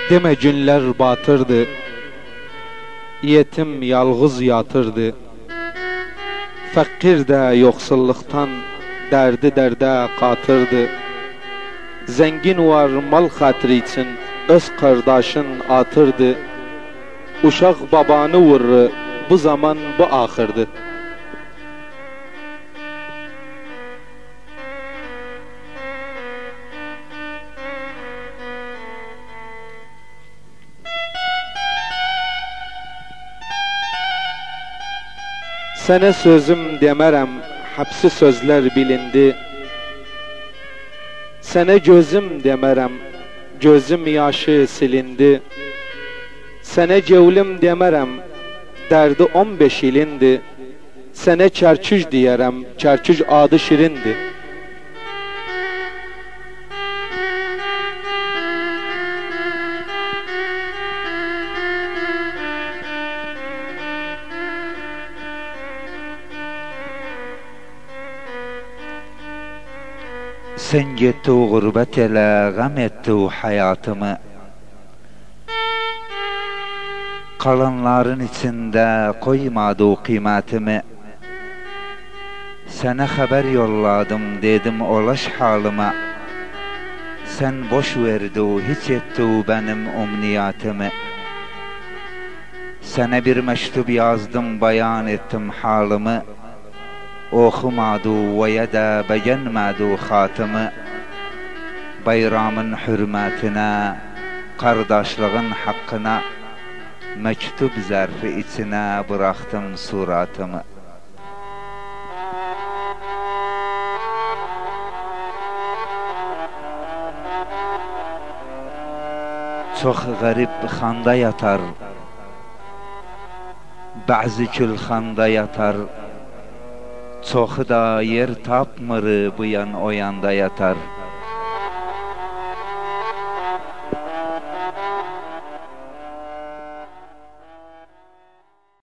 Deme günler batırdı, yetim yalğız yatırdı. Fakir de yoksulluktan derdi derde katırdı. Zengin var mal hatırı için öz kardeşin atırdı. Uşak babanı vurur, bu zaman bu ahırdı. Sene sözüm demerem, hapsi sözler bilindi. Sene gözüm demerem, gözüm yaşı silindi. Sene cevlim demerem, derdi 15 ilindi. Sene çerçüc diyerem, çerçüc adı şirindi. Sen gitti o gurbet ile gam etti o hayatımı. Kalanların içinde koymadı o kıymetimi. Sana haber yolladım dedim ulaş halıma. Sen boş verdi o hiç etti o benim umniyatımı. Sana bir mektup yazdım bayan ettim halımı. Okumadı ve ya da beğenmedi hatımı. Bayramın hürmetine, kardeşliğin hakkına, mektup zarfı içine bıraktım suratımı. Çok garip xanda yatar, bazı külxanda yatar. Çoxu da yer tapmır bu yan o yanda yatar.